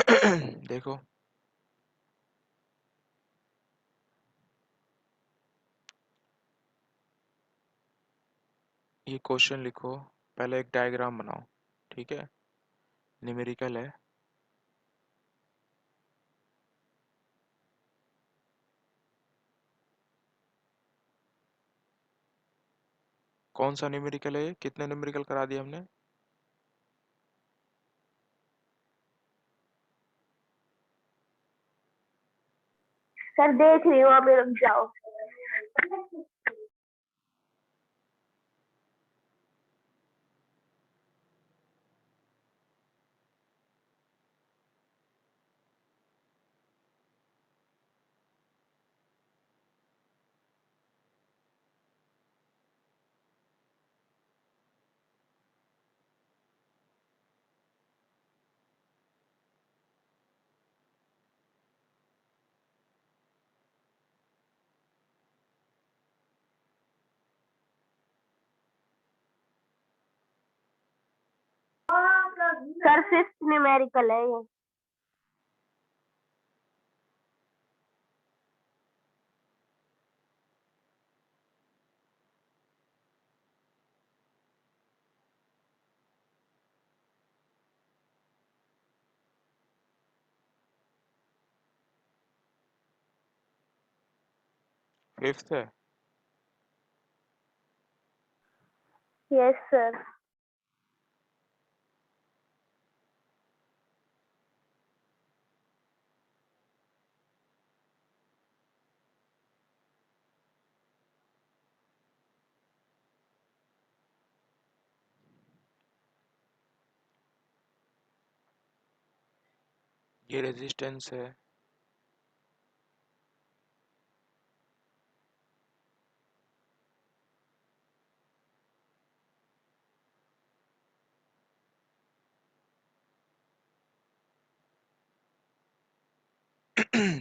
देखो, ये क्वेश्चन लिखो, पहले एक डायग्राम बनाओ, ठीक है? न्यूमेरिकल है। कौन सा न्यूमेरिकल है ये? कितने न्यूमेरिकल करा दिए हमने? सर देख रही हूँ, अभी रुक जाओ। सर फिफ्थ न्यूमेरिकल है ये। फिफ्थ है। Yes sir. ये रेजिस्टेंस है।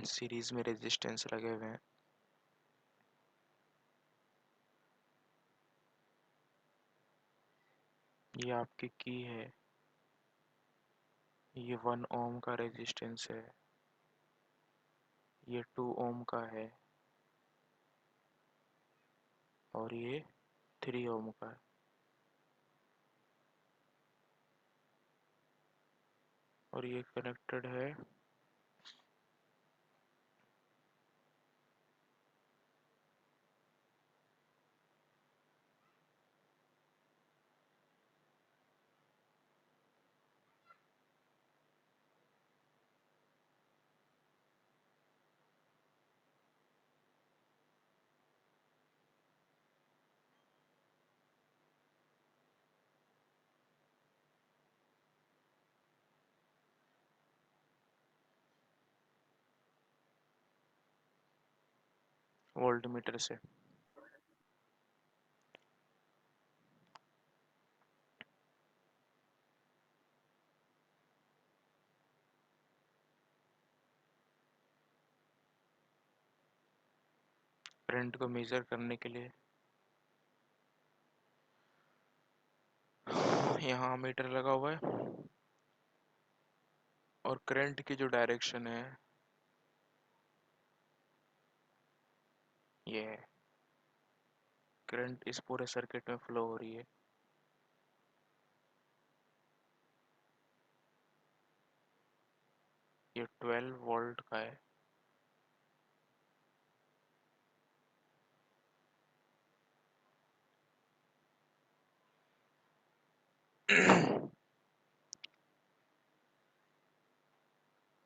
सीरीज में रेजिस्टेंस लगे हुए हैं। ये आपकी की है। ये 1 ओम का रेजिस्टेंस है। ये 2 ओम का है। और ये 3 ओम का है। और ये कनेक्टेड है वोल्ट मीटर से। करंट को मेजर करने के लिए यहाँ मीटर लगा हुआ है। और करंट की जो डायरेक्शन है ये है। करंट इस पूरे सर्किट में फ्लो हो रही है। ये 12 वोल्ट का है।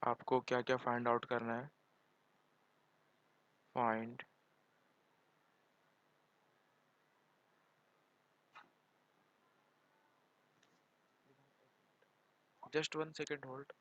आपको क्या क्या फाइंड आउट करना है? Find just 1 second hold.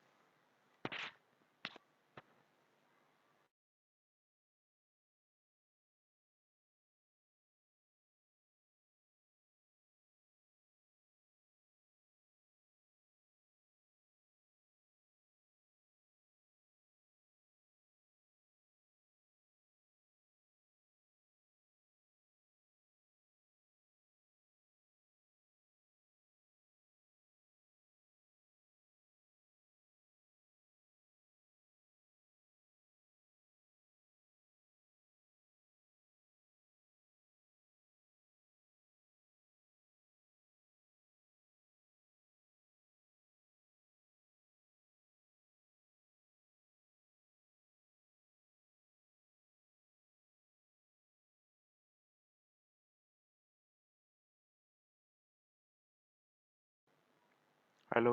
Hello.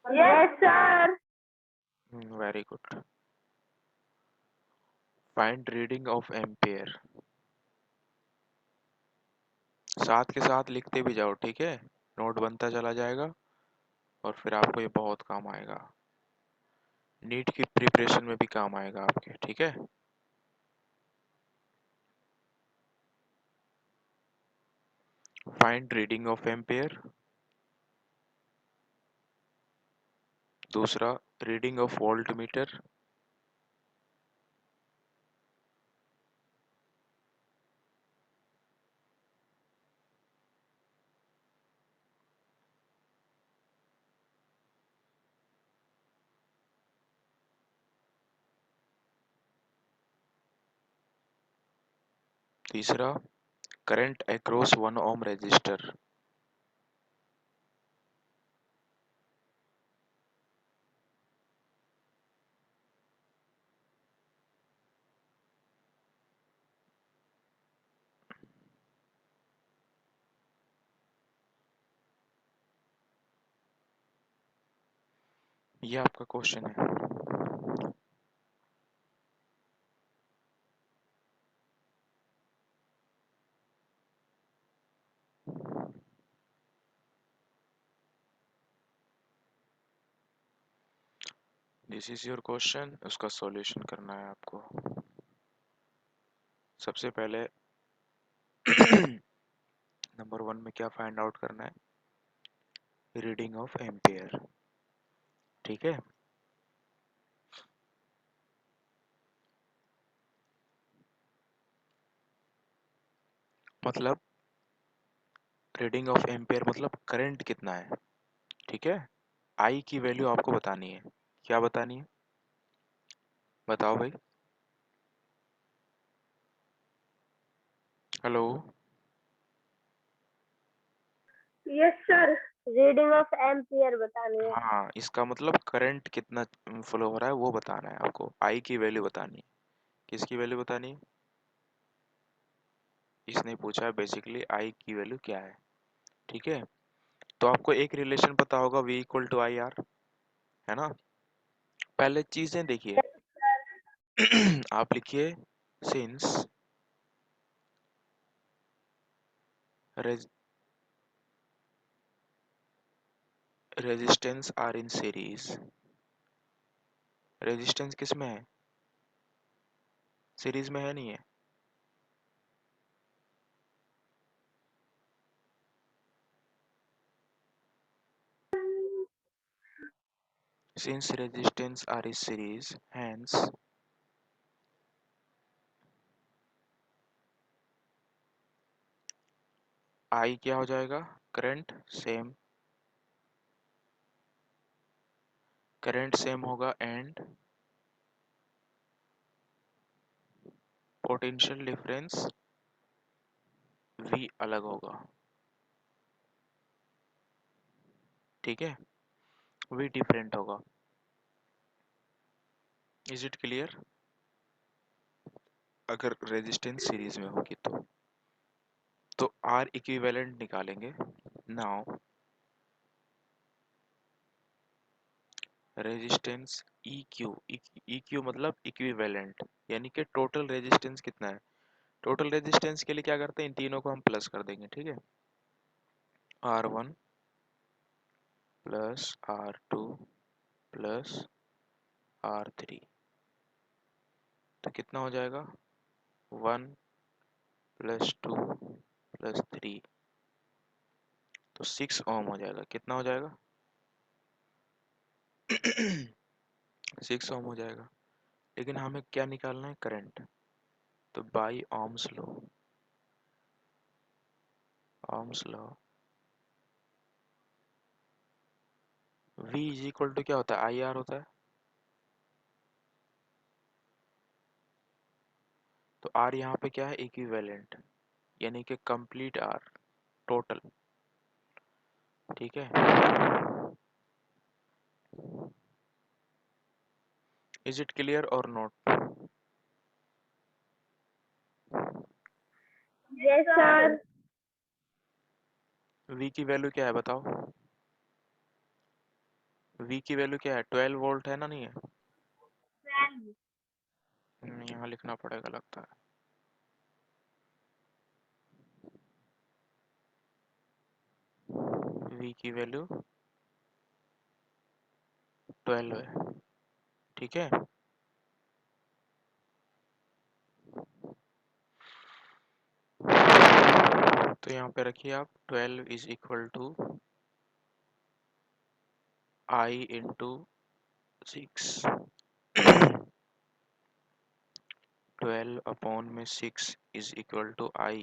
Yes, sir. Very good. Find reading of ampere. साथ के साथ लिखते भी जाओ, ठीक है? नोट बनता चला जाएगा और फिर आपको ये बहुत काम आएगा। नीट की प्रिपरेशन में भी काम आएगा आपके, ठीक है? Find reading of ampere. दूसरा, रीडिंग ऑफ वोल्ट मीटर। तीसरा, करंट अक्रॉस 1 ओम रजिस्टर। ये आपका क्वेश्चन है। दिस इज योर क्वेश्चन, उसका सॉल्यूशन करना है आपको। सबसे पहले नंबर 1 में क्या फाइंड आउट करना है? रीडिंग ऑफ एम्पेयर, ठीक है? मतलब रीडिंग ऑफ एम्पेयर मतलब करंट कितना है, ठीक है? आई की वैल्यू आपको बतानी है। क्या बतानी है? बताओ भाई। Hello. Yes, sir. Reading of ampere बतानी है. हाँ, इसका मतलब करंट कितना फ्लो हो रहा है वो बताना है आपको। आई की वैल्यू बतानी है। किसकी वैल्यू बतानी है? इसने पूछा है बेसिकली आई की वैल्यू क्या है, ठीक है? तो आपको एक रिलेशन पता होगा, V equal to I R, है ना? पहले चीजें देखिए। आप लिखिए, since resistance R in series. Resistance किस में है? सीरीज में है, नहीं है? Since resistance are in series, hence I क्या हो जाएगा? Current same. करंट सेम होगा एंड पोटेंशियल डिफरेंस V अलग होगा, ठीक है? V डिफरेंट होगा। Is it clear? अगर रेजिस्टेंस सीरीज में होगी तो R इक्विवेलेंट निकालेंगे। नाउ रेजिस्टेंस EQ मतलब इक्विवेलेंट, यानी कि टोटल रेजिस्टेंस कितना है। टोटल रेजिस्टेंस के लिए क्या करते हैं, इन तीनों को हम प्लस कर देंगे, ठीक है? R1 plus R2 plus R3, तो कितना हो जाएगा? 1 + 2 + 3, तो 6 ओम हो जाएगा। कितना हो जाएगा? 6 ओम हो जाएगा। लेकिन हमें क्या निकालना है? करंट। तो by ohm's law V is equal to क्या होता है? आई आर होता है। तो R यहाँ पे क्या है? इक्विवेलेंट, यानी कि कंप्लीट R, टोटल, ठीक है? इज इट क्लियर और नॉट? Yes, sir. V की वैल्यू क्या है बताओ? V की वैल्यू क्या है? 12 वोल्ट है ना, नहीं है? 12। यहाँ लिखना पड़ेगा लगता है। V की वैल्यू 12 है, ठीक है। तो यहाँ पे रखिए आप 12 is equal to I into 6। 12 upon में 6 is equal to I।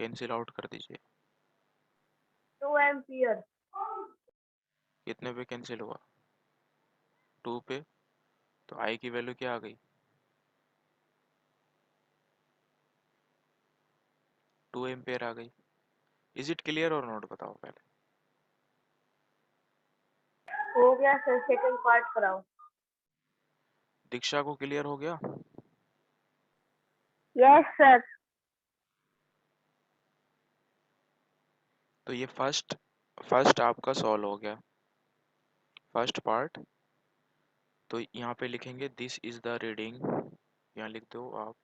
Cancel out कर दीजिए। 2 एम्पियर। कितने पे कैंसिल हुआ? 2 पे। तो I की वैल्यू क्या आ गई? 2 एम्पियर आ गई। इज इट क्लियर और नोट बताओ पहले। हो गया सर, सेकंड पार्ट कराओ। दीक्षा को क्लियर हो गया? Yes sir. तो ये फर्स्ट आपका सॉल्व हो गया, फर्स्ट पार्ट। तो यहाँ पे लिखेंगे दिस इज द रीडिंग, यहाँ लिख दो आप।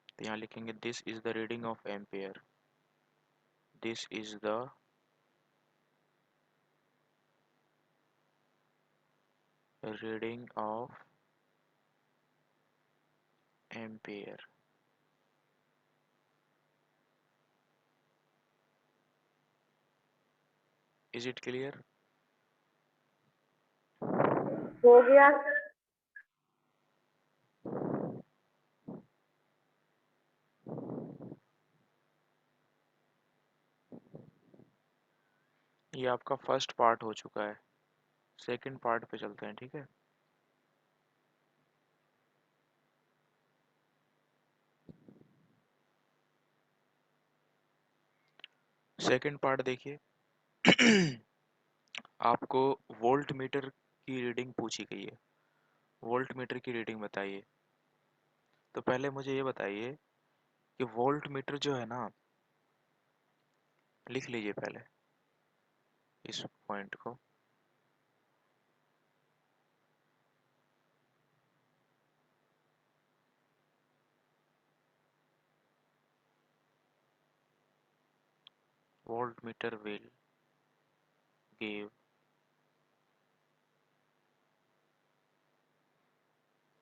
तो यहाँ लिखेंगे this is the reading of ampere. This is the reading of ampere. Is it clear? हो गया सर। ये आपका फर्स्ट पार्ट हो चुका है। सेकंड पार्ट पे चलते हैं, ठीक है। सेकंड पार्ट देखिए। आपको वोल्ट मीटर की रीडिंग पूछी गई है। वोल्ट मीटर की रीडिंग बताइए। तो पहले मुझे ये बताइए कि वोल्ट मीटर जो है ना, लिख लीजिए पहले इस पॉइंट को। Volt meter will give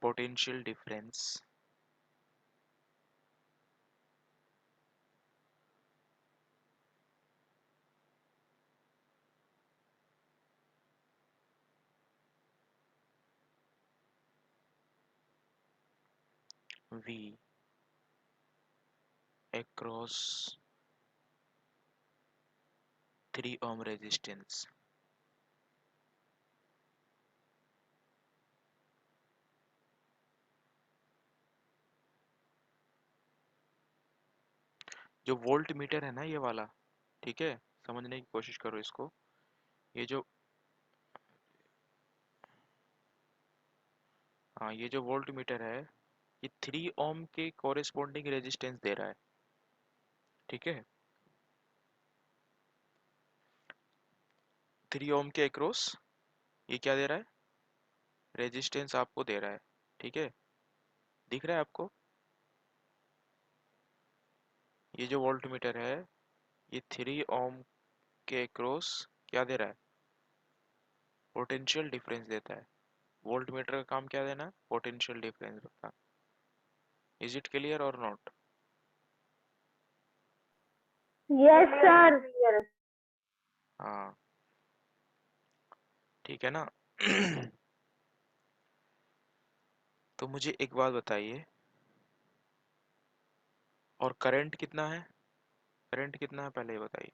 potential difference V across 3 ohm resistance। जो वोल्ट मीटर है ना ये वाला, ठीक है, समझने की कोशिश करो इसको। ये जो हाँ, ये जो वोल्ट मीटर है, ये 3 ओम के कोरेस्पोंडिंग रेजिस्टेंस दे रहा है, ठीक है। 3 ओम के अक्रॉस ये क्या दे रहा है? रेजिस्टेंस आपको दे रहा है, ठीक है। दिख रहा है आपको? ये जो वोल्ट मीटर है, ये 3 ओम के अक्रॉस क्या दे रहा है? पोटेंशियल डिफरेंस देता है। वोल्ट मीटर का काम क्या देना? पोटेंशियल डिफरेंस बताना। इज इट क्लियर और नॉट? Yes sir. हाँ, ठीक है ना। तो मुझे एक बात बताइए, और करंट कितना है? करंट कितना है पहले ये बताइए।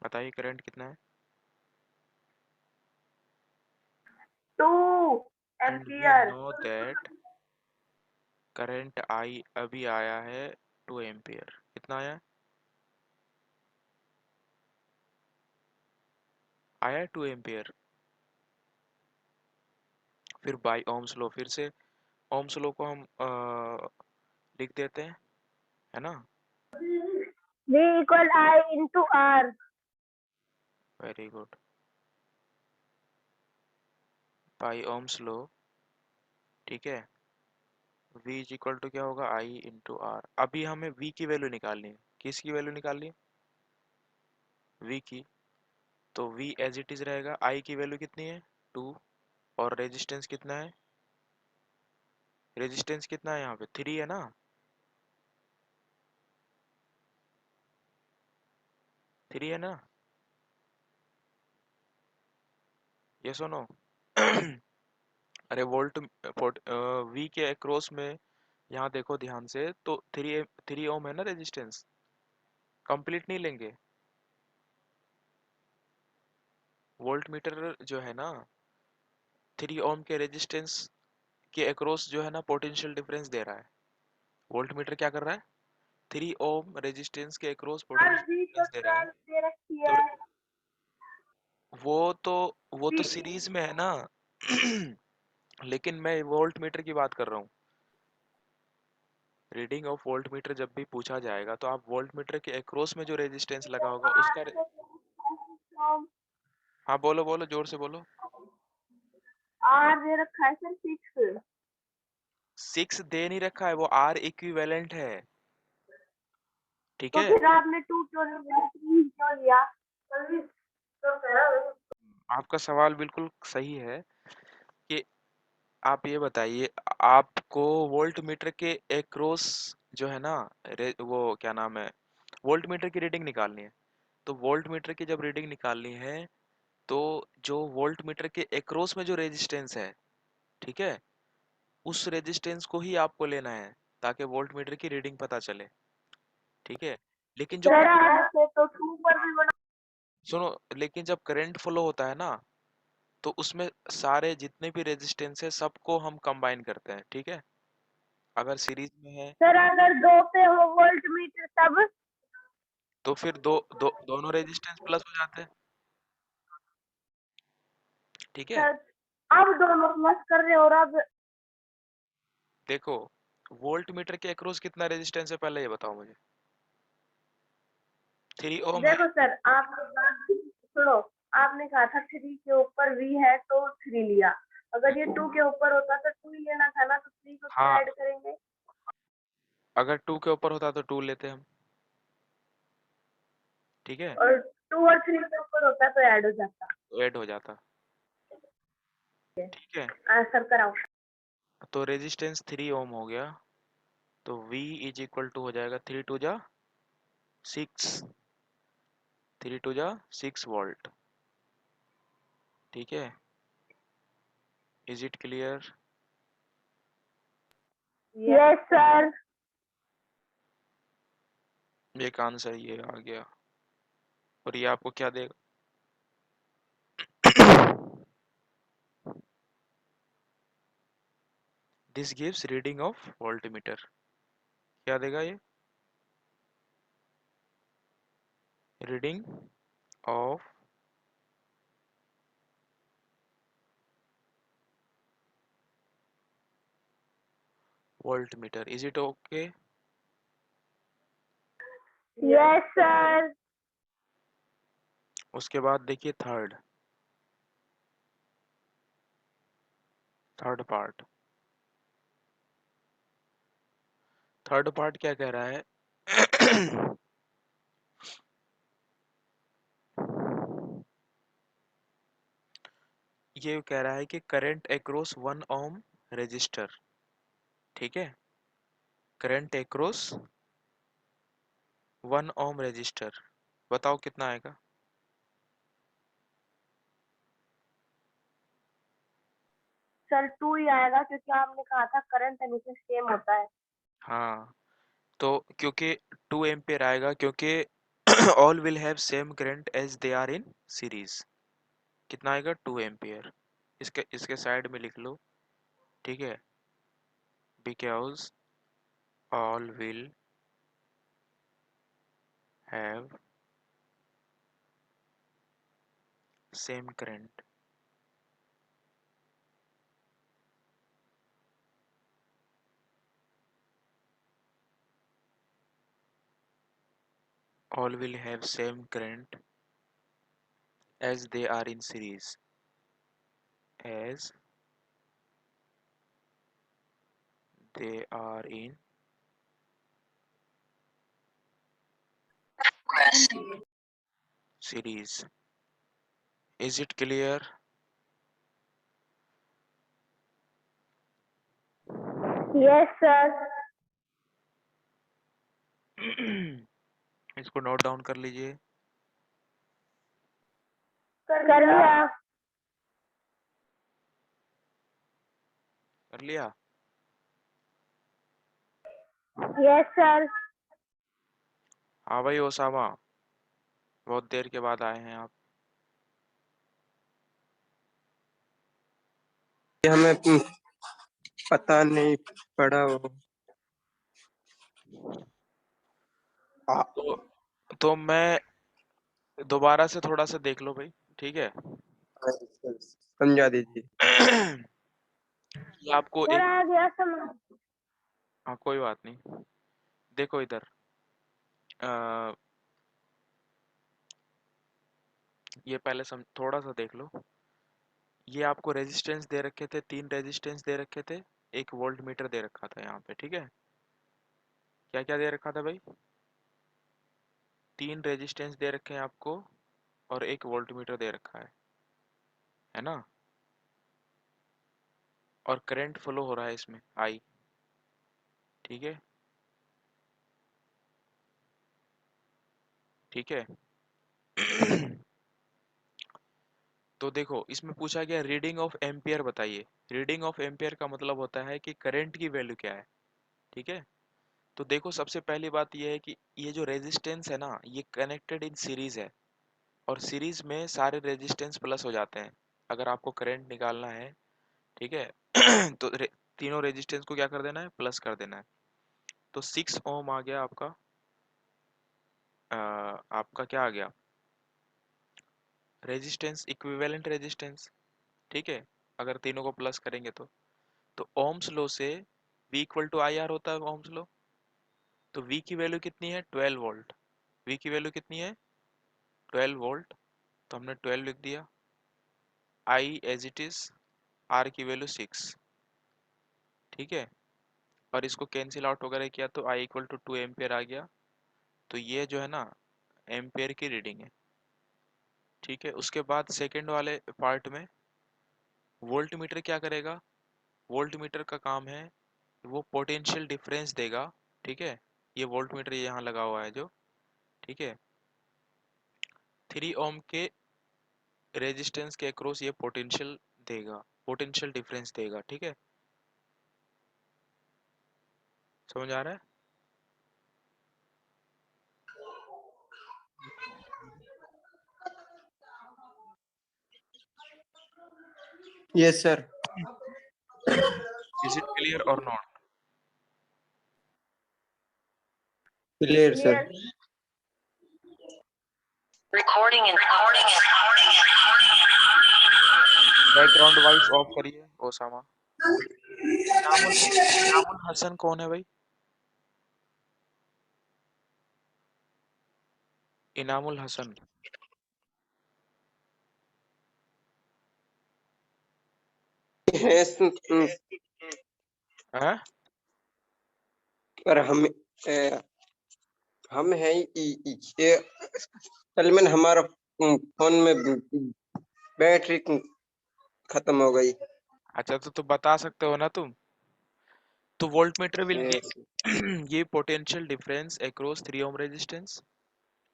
बताइए करंट कितना है? 2 and V ampere. No that current I अभी आया है 2 एम्पियर। कितना आया? आया 2 एम्पियर। फिर बाई ओम्स लो फिर से ओम्स लॉ को हम लिख देते हैं, है ना। V equal I into R. Very good. By ohm's law, ठीक है, v इज इक्वल टू क्या होगा, I इंटू आर। अभी हमें v की वैल्यू निकालनी है। किसकी वैल्यू निकालनी है, v की। तो v एज इट इज रहेगा, I की वैल्यू कितनी है 2, और रेजिस्टेंस कितना है, रेजिस्टेंस कितना है यहाँ पे 3 है ना, 3 है ना, ये सुनो। अरे वोल्ट v के अक्रॉस में, यहाँ देखो ध्यान से, तो 3 ओम है ना रेजिस्टेंस, कंप्लीट नहीं लेंगे। वोल्ट मीटर जो है ना, 3 ओम के रेजिस्टेंस के अक्रॉस जो है ना पोटेंशियल डिफरेंस दे रहा है। वोल्ट मीटर क्या कर रहा है, 3 ओम रेजिस्टेंस के अक्रॉस सर पोटेंशियल V तो डिफरेंस दे रहा है। 12 दे रखी तो है। वो तो वो तो V सीरीज में है ना। लेकिन मैं वोल्ट मीटर की बात कर रहा हूँ। रीडिंग ऑफ वोल्ट मीटर जब भी पूछा जाएगा तो आप वोल्ट मीटर के अक्रॉस में जो रेजिस्टेंस लगा होगा उसका हाँ बोलो बोलो, जोर से बोलो। R दे रखा है सर 6। 6 दे नहीं रखा है, वो आर इक्विवेलेंट है, ठीक तो है। फिर आपने 2 क्यों लिया, 3 क्यों लिया? जल्दी तो करो। आपका सवाल बिल्कुल सही है कि आप ये बताइए, आपको वोल्ट मीटर के एक्रॉस जो है ना, वो क्या नाम है, वोल्ट मीटर की रीडिंग निकालनी है। तो वोल्ट मीटर की जब रीडिंग निकालनी है, तो जो वोल्ट मीटर के एक्रॉस में जो रेजिस्टेंस है, ठीक है, उस रेजिस्टेंस को ही आपको लेना है, ताकि वोल्ट मीटर की रीडिंग पता चले, ठीक है। लेकिन जो सर ऐसे तो 2 पर भी बना। सुनो, लेकिन जब करंट फ्लो होता है ना, तो उसमें सारे जितने भी रेजिस्टेंस है सबको हम कंबाइन करते हैं, ठीक है। अगर सीरीज में है सर अगर 2 पे हो वोल्ट मीटर तब? तो फिर दोनों रेजिस्टेंस प्लस हो जाते हैं, ठीक है। सर अब दोनों प्लस कर रहे हो, और अब देखो, वोल्ट मीटर के अक्रॉस कितना रेजिस्टेंस है पहले ये बताओ मुझे, 3 ओम है। देखो सर आपने सुनो, आपने कहा था 3 के ऊपर V है तो 3 लिया। अगर ये 2 के ऊपर होता तो 2 ही लेना था ना, तो 3 को क्या हाँ, ऐड करेंगे? अगर 2 के ऊपर होता तो 2 लेते हम, ठीक है, और 2 और 3 के ऊपर होता तो ऐड हो जाता। ऐड हो जाता, ठीक है। आंसर कराओ। तो रेजिस्टेंस 3 ओम हो गया, तो V इज इक्वल टू हो जाएगा 3 टू जा 6, 3 टू जा 6 वोल्ट, ठीक है। Is it clear. Yes sir. एक आंसर ये आ गया, और ये आपको क्या देगा, this gives reading of voltmeter, क्या देगा ये, reading of voltmeter. Is it okay. Yes sir. उसके बाद देखिए थर्ड पार्ट, थर्ड पार्ट क्या कह रहा है। ये कह रहा है कि करंट अक्रॉस 1 ओम रजिस्टर, ठीक है, करंट अक्रॉस 1 ओम रजिस्टर, बताओ कितना आएगा। सर 2 ही आएगा, क्योंकि आपने कहा था करंट हमेशा सेम होता है। हाँ, तो क्योंकि 2 एम्पियर आएगा, क्योंकि all will have same current as they are in series. कितना आएगा 2 एम्पियर, इसके इसके साइड में लिख लो, ठीक है, because all will have same current all will have same current as they are in series, as they are in series. Is it clear? Yes, sir. इसको note down कर लीजिए। कर लिया। कर लिया? Yes sir. हाँ भाई ओसामा, बहुत देर के बाद आए हैं आप। ये हमें पता नहीं पड़ा वो। तो मैं दोबारा से थोड़ा सा देख लो भाई, ठीक है? समझा दीजिए। ये आपको सर एक, आ गया समझ। हाँ कोई बात नहीं, देखो इधर, अ, ये पहले थोड़ा सा देख लो। ये आपको रेजिस्टेंस दे रखे थे, 3 रेजिस्टेंस दे रखे थे, एक वोल्ट मीटर दे रखा था यहाँ पे, ठीक है? क्या क्या दे रखा था भाई? 3 रेजिस्टेंस दे रखे हैं आपको और एक वोल्ट मीटर दे रखा है ना? और करंट फ्लो हो रहा है इसमें आई, ठीक है? ठीक है। तो देखो इसमें पूछा गया रीडिंग ऑफ एम्पियर बताइए। रीडिंग ऑफ एम्पियर का मतलब होता है कि करंट की वैल्यू क्या है, ठीक है? तो देखो सबसे पहली बात यह है कि ये जो रेजिस्टेंस है ना, ये कनेक्टेड इन सीरीज है, और सीरीज में सारे रेजिस्टेंस प्लस हो जाते हैं अगर आपको करंट निकालना है, ठीक है? तो तीनों रेजिस्टेंस को क्या कर देना है, प्लस कर देना है। तो 6 ओम आ गया आपका, आपका क्या आ गया, रेजिस्टेंस, इक्विवेलेंट रेजिस्टेंस, ठीक है? अगर तीनों को प्लस करेंगे तो ओम्स लो से V equal to I R होता है ओम्स लो। तो V की वैल्यू कितनी है, 12 वोल्ट। V की वैल्यू कितनी है, 12 वोल्ट। तो हमने 12 लिख दिया। I as it is, R की वैल्यू 6, ठीक है? और इसको कैंसिल आउट वगैरह किया तो I इक्वल टू 2 एम्पियर आ गया। तो ये जो है ना एम्पियर की रीडिंग है, ठीक है? उसके बाद सेकेंड वाले पार्ट में वोल्ट मीटर क्या करेगा? वोल्ट मीटर का काम है वो पोटेंशियल डिफरेंस देगा, ठीक है? ये वोल्ट मीटर यहाँ लगा हुआ है जो, ठीक है? 3 ओम के रेजिस्टेंस के अक्रॉस ये पोटेंशियल देगा, पोटेंशियल डिफरेंस देगा, ठीक है? समझ आ रहा है? Yes sir. Is it clear और not? Clear sir. Clear. Background voice off करिए ओसामा। इनामुल इनामुल हसन कौन है भाई? इनामुल हसन, है हैं? पर हम हैं ये कल में हमारा फोन में बैटरी खत्म हो गई। अच्छा तो बता सकते हो ना तुम? तो volt meter will yes give ये potential difference across 3 ohm resistance.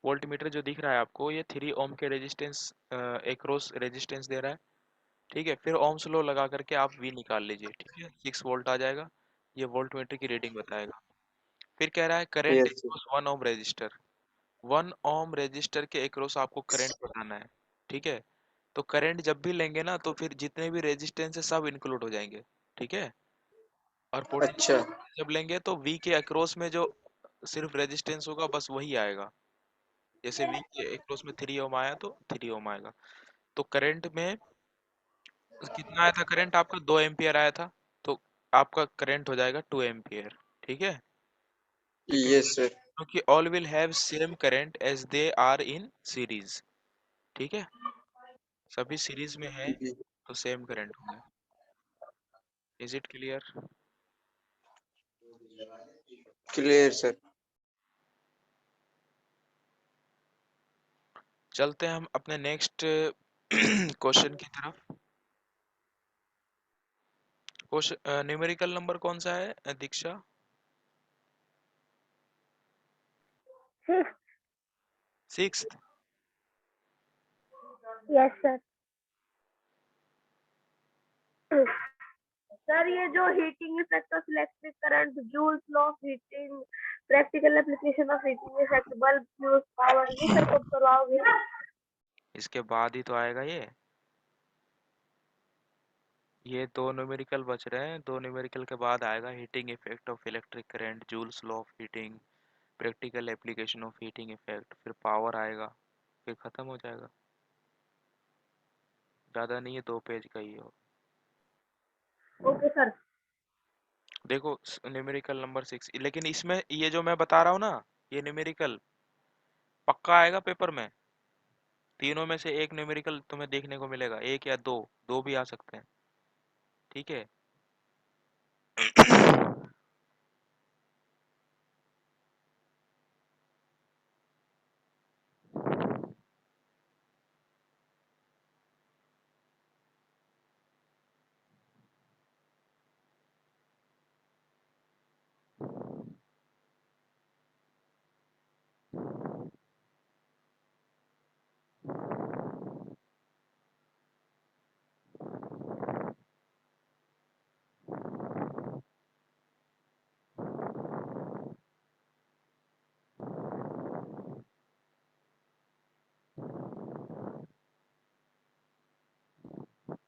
Volt meter जो दिख रहा है आपको ये 3 ओम के रेजिस्टेंस अक्रॉस रेजिस्टेंस दे रहा है, ठीक है? फिर ओम्स लॉ लगा करके आप V निकाल लीजिए, ठीक है? 6 वोल्ट आ जाएगा, ये वोल्ट मीटर की रीडिंग बताएगा। फिर कह रहा है current yes across 1 ohm resistor. 1 ohm resistor के अक्रॉस आपको करंट बताना है, ठीक है? तो करंट जब भी लेंगे ना तो फिर जितने भी रेजिस्टेंस है सब इंक्लूड हो जाएंगे, ठीक है? और अच्छा पोटेंशियल जब लेंगे तो V के अक्रॉस में जो सिर्फ रेजिस्टेंस होगा बस वही आएगा। जैसे V के अक्रॉस में 3 ओम आया तो 3 ओम आएगा। तो करंट में कितना आया था, करंट आपका 2 एम्पियर आया था, तो आपका करंट हो जाएगा 2 एम्पियर, ठीक है? क्योंकि यस सर। क्योंकि all will have same current as they are in series. ठीक है, सभी सीरीज में है जी तो सेम करंट होंगे। Is it clear? Clear sir. चलते हैं हम अपने नेक्स्ट क्वेश्चन की तरफ। क्वेश्चन न्यूमेरिकल नंबर कौन सा है दीक्षा? 6। सिक्स्थ। Yes sir. सर ये जो heating effect of electric current, joules law of heating, practical application of heating effect, bulb fuse power, ये सर कब करवाओगे? इसके बाद ही तो आएगा ये दो न्यूमेरिकल बच रहे हैं, दो न्यूमेरिकल के बाद आएगा heating effect of electric current, joules law of heating, practical application of heating effect, फिर पावर आएगा, फिर खत्म हो जाएगा। ज़्यादा नहीं है, 2 पेज का ही है। Okay sir. देखो न्यूमेरिकल नंबर 6, लेकिन इसमें ये जो मैं बता रहा हूँ ना, ये न्यूमेरिकल पक्का आएगा पेपर में। तीनों में से एक न्यूमेरिकल तुम्हें देखने को मिलेगा, एक या दो, दो भी आ सकते हैं। ठीक है।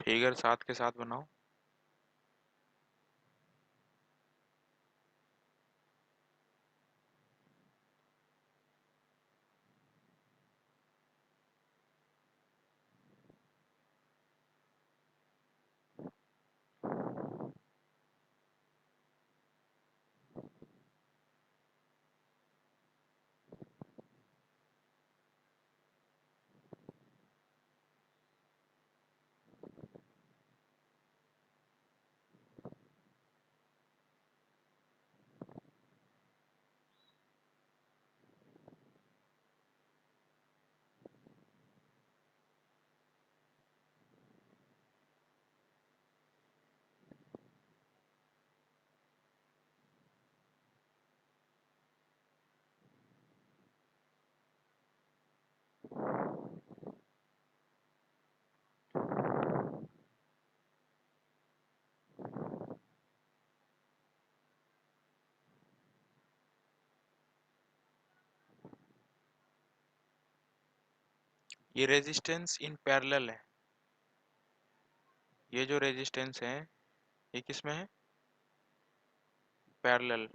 फिगर 7 के साथ बनाओ। ये रेजिस्टेंस इन पैरेलल है। ये जो रेजिस्टेंस है ये किस में है? पैरेलल।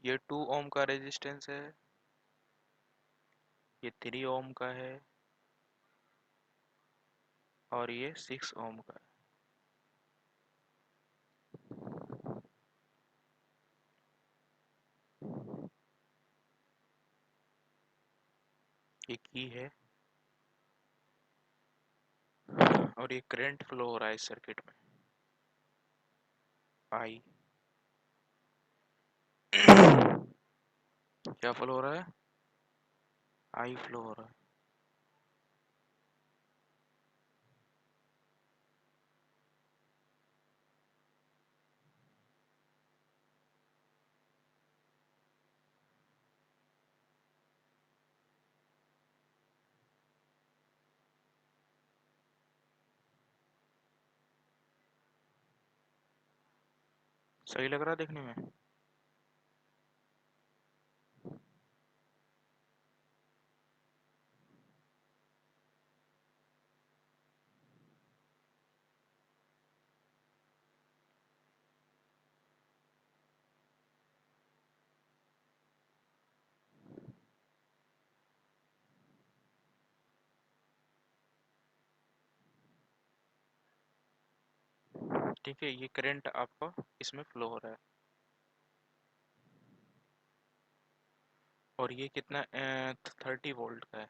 ये 2 ओम का रेजिस्टेंस है, ये 3 ओम का है, और ये 6 ओम का है। ये की है, और ये करंट फ्लो हो रहा है इस सर्किट में, आई। क्या फ्लो हो रहा है? आई फ्लो हो रहा है। सही लग रहा है देखने में? ठीक है, ये करंट आपका इसमें फ्लो हो रहा है। और ये कितना 30 वोल्ट का है।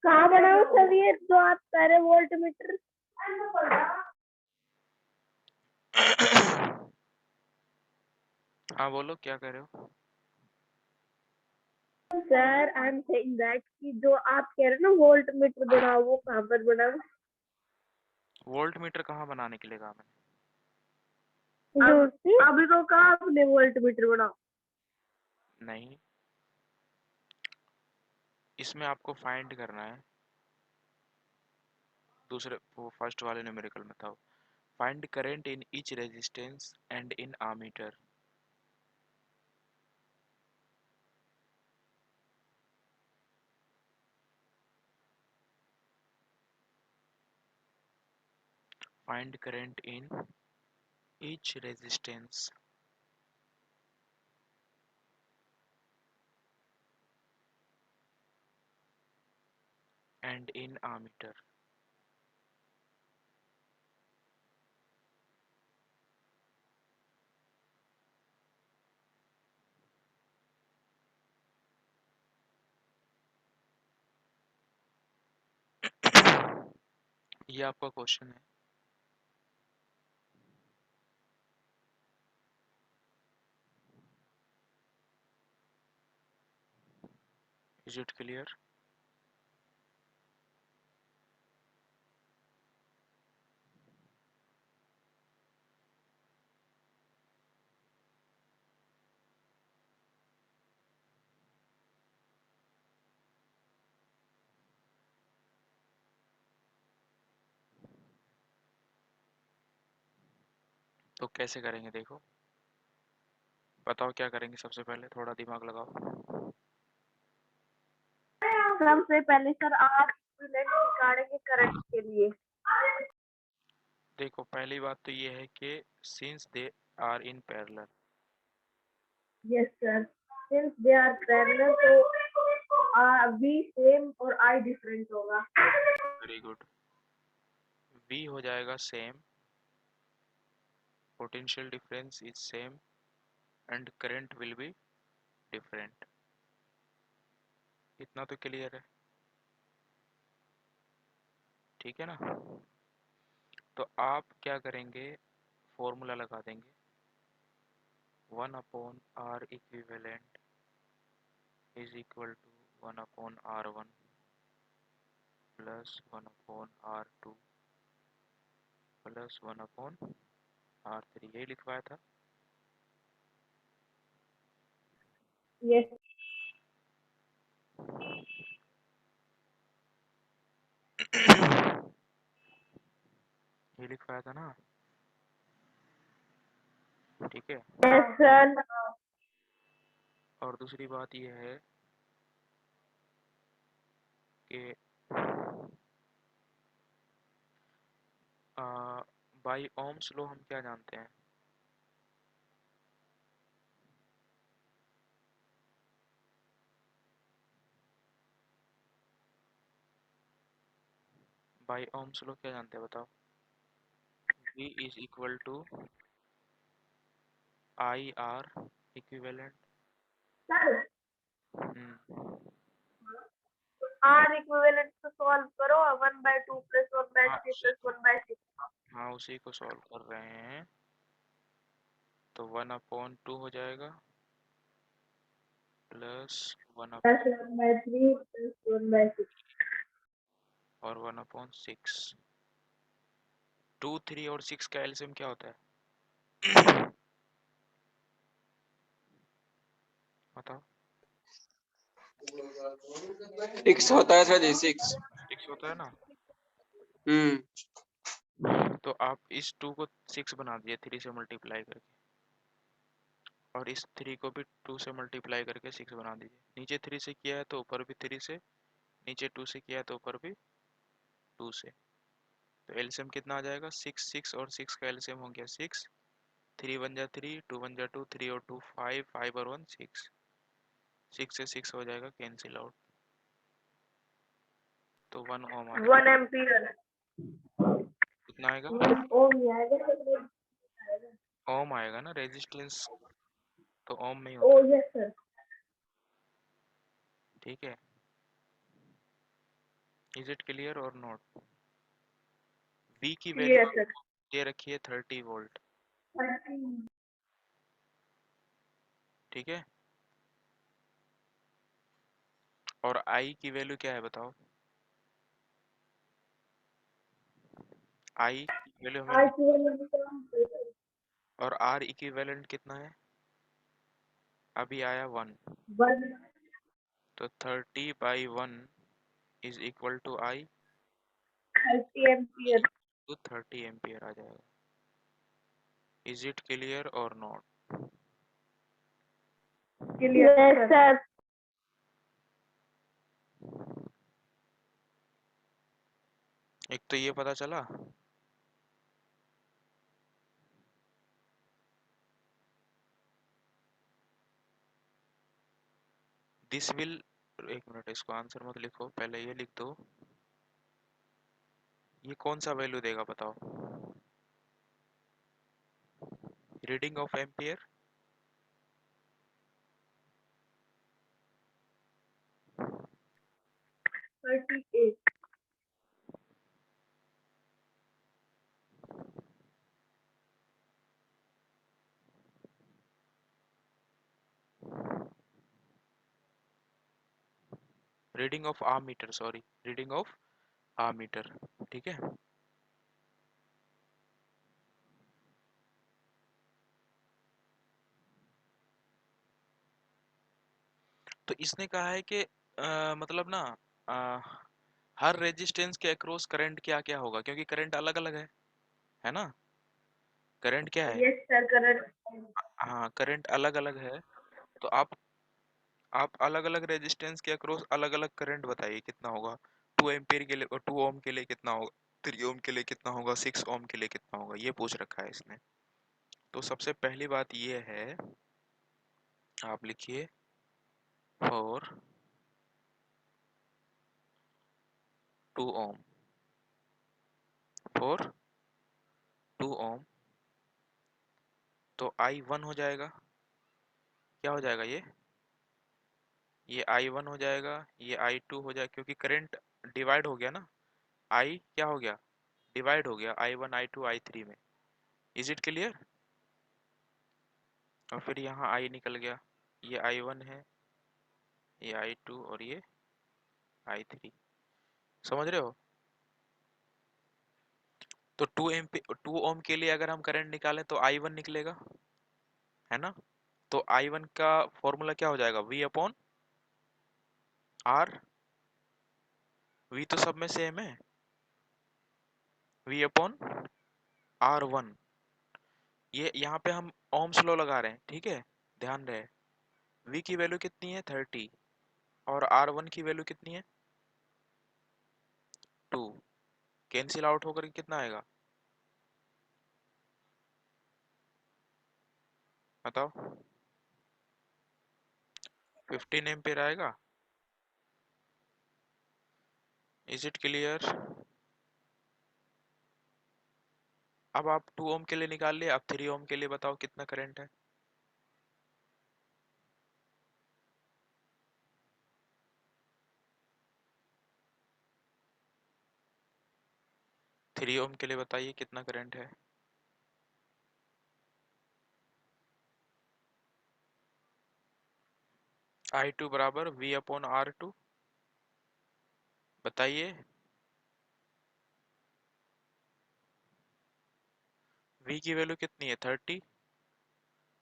कहाँ बनाऊं सर ये जो आप कह रहे वोल्ट मीटर? हाँ बोलो, क्या कह रहे हो? Sir I am saying that कि जो आप कह रहे हो ना वोल्ट मीटर बनाओ, वो कहाँ पर बनाऊं? वोल्ट मीटर कहाँ बनाने के लिए कहा मैंने? अभी तो कहा आपने वोल्ट मीटर बनाओ। नहीं, इसमें आपको फाइंड करना है, दूसरे वो फर्स्ट वाले न्यूमेरिकल में था, find current in each resistance and in ammeter. Find current in each resistance and in ammeter. ये आपका क्वेश्चन है। Is it clear? तो कैसे करेंगे देखो, बताओ क्या करेंगे। सबसे पहले थोड़ा दिमाग लगाओ। सबसे पहले सर आप इक्विवेलेंट निकालेंगे करंट के लिए। देखो, पहली बात तो ये है कि since they are in parallel, yes sir, since they are parallel तो V सेम और I डिफरेंट होगा। Very good. V हो जाएगा same, potential difference is same and current will be different. इतना तो क्लियर है, ठीक है ना? तो आप क्या करेंगे, फॉर्मूला लगा देंगे, 1/r equivalent is equal to 1/r1 plus 1/r2 plus 1/r3, यही लिखवाया था। यस ये लिखवाया था ना, ठीक है। Yes sir. और दूसरी बात यह है कि बाई ओम्स लॉ हम क्या जानते हैं? बाई ओम्स लॉ क्या जानते हैं बताओ? V is equal to I R equivalent. Sir hmm, R equivalent को सॉल्व करो, 1/2 प्लस 1/3 हाँ प्लस 1/6। हाँ, उसी को सॉल्व कर रहे हैं। तो 1/2 हो जाएगा प्लस 1 प्लस 1/3 प्लस 1/6। और 1/6। 2, 3 और 6 का एलसीएम क्या होता है? बताओ। 6 होता है सर जी, 6। 6 होता है ना? तो आप इस 2 को 6 बना दिए 3 से मल्टीप्लाई करके, और इस 3 को भी 2 से मल्टीप्लाई करके 6 बना दीजिए। नीचे 3 से किया है तो ऊपर भी 3 से, नीचे 2 से किया है तो ऊपर भी 2 से। तो एलसीएम कितना आ जाएगा? 6, 6 और 6 का एलसीएम हो गया 6। 3 1 जा 3, 2 1 जा 2, 3 और 2 5, 5 और 1 6। 6 से 6 हो जाएगा कैंसिल आउट। तो 1 ओम आ जाएगा। 1 एम्पियर। कितना आएगा? 1 ओम नहीं आएगा सर। ओम आएगा ना, रेजिस्टेंस तो ओम में ही ओ होता है। Yes sir. ठीक है, इज इट क्लियर और नॉट? V की वैल्यू क्लियर सर। ये रखिए 30 वोल्ट। ठीक है, और I की वैल्यू क्या है बताओ? I की वैल्यू हमें और R इक्विवेलेंट कितना है? अभी आया 1, 1 तो 30/1 is equal to I 30 ampere. तो 30 एम्पियर आ जाएगा। इज इट क्लियर और नॉट? Clear sir. एक तो ये पता चला, दिस विल, एक मिनट इसको आंसर मत लिखो, पहले ये लिख दो। ये कौन सा वैल्यू देगा बताओ? Reading of ampere, thirty eight. Reading of ammeter, sorry, reading of ammeter. ठीक है, तो इसने कहा है कि मतलब ना, अ, हर रेजिस्टेंस के अक्रॉस करंट क्या क्या होगा, क्योंकि करंट अलग अलग है ना? करंट क्या है? Yes sir current. हाँ, करंट अलग अलग है। तो आप अलग अलग रेजिस्टेंस के अक्रॉस अलग अलग करंट बताइए कितना होगा। 2 एम्पीयर के लिए और 2 ओम के लिए कितना होगा, 3 ओम के लिए कितना होगा, 6 ओम के लिए कितना होगा, ये पूछ रखा है इसने। तो सबसे पहली बात ये है, आप लिखिए फॉर 2 ओम, फॉर 2 ओम तो I1 हो जाएगा। क्या हो जाएगा ये I1 हो जाएगा, ये I2 हो जाएगा, क्योंकि करंट डिवाइड हो गया ना। I क्या हो गया? डिवाइड हो गया I1 I2 I3 में। Is it clear? और फिर यहाँ I निकल गया, ये I1 है, ये I2 और ये I3। समझ रहे हो? तो 2 ओम के लिए अगर हम करंट निकालें तो I1 निकलेगा, है ना? तो I1 का फॉर्मूला क्या हो जाएगा? V upon R। V तो सब में सेम है, V अपॉन R1। ये यहाँ पे हम ओम्स लॉ लगा रहे हैं, ठीक है, ध्यान रहे। V की वैल्यू कितनी है? 30, और R1 की वैल्यू कितनी है? 2। कैंसिल आउट होकर के कितना आएगा बताओ? 15 एम्पियर आएगा। Is it clear? अब आप 2 ओम के लिए निकाल लिए, अब 3 ओम के लिए बताओ कितना करंट है? थ्री ओम के लिए बताइए कितना करंट है? I2 बराबर V अपॉन R2। बताइए, V की वैल्यू कितनी है? 30,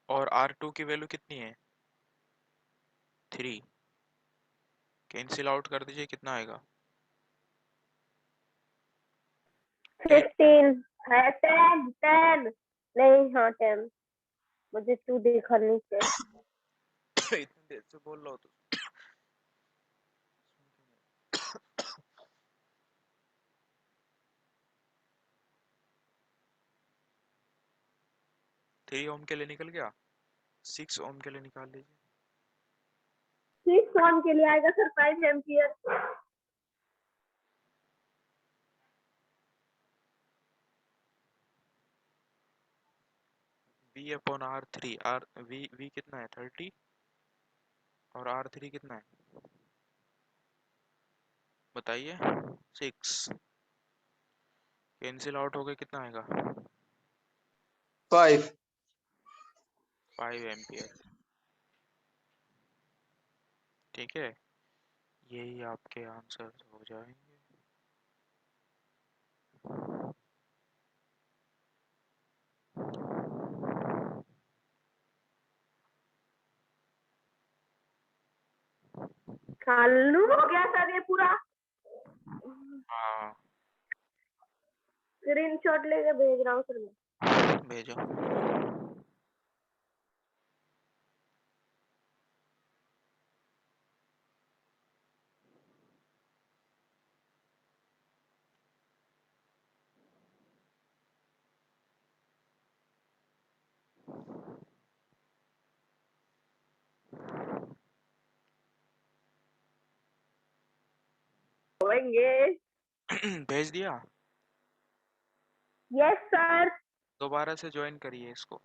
और R2 की वैल्यू कितनी है? 3। कैंसिल आउट कर दीजिए, कितना आएगा? 15 है। 10 10 नहीं, हाँ 10। मुझे 2 दिखा नीचे। इतनी देर से बोल रहा हो तो। 3 ओम के लिए निकल गया, 6 ओम के लिए निकाल लीजिए। 6 ओम के लिए आएगा sir 5 ampere. V upon R3, V कितना है 30 और R3 कितना है बताइए 6, कैंसिल आउट हो गए, कितना आएगा 5। 5 एम्पियर। ठीक है, यही आपके आंसर हो जाएंगे। चालू हो गया सर ये पूरा। हाँ स्क्रीनशॉट लेके भेज रहा हूँ सर मैं। भेजो। होंगे। भेज दिया। Yes sir. दोबारा से ज्वाइन करिए इसको।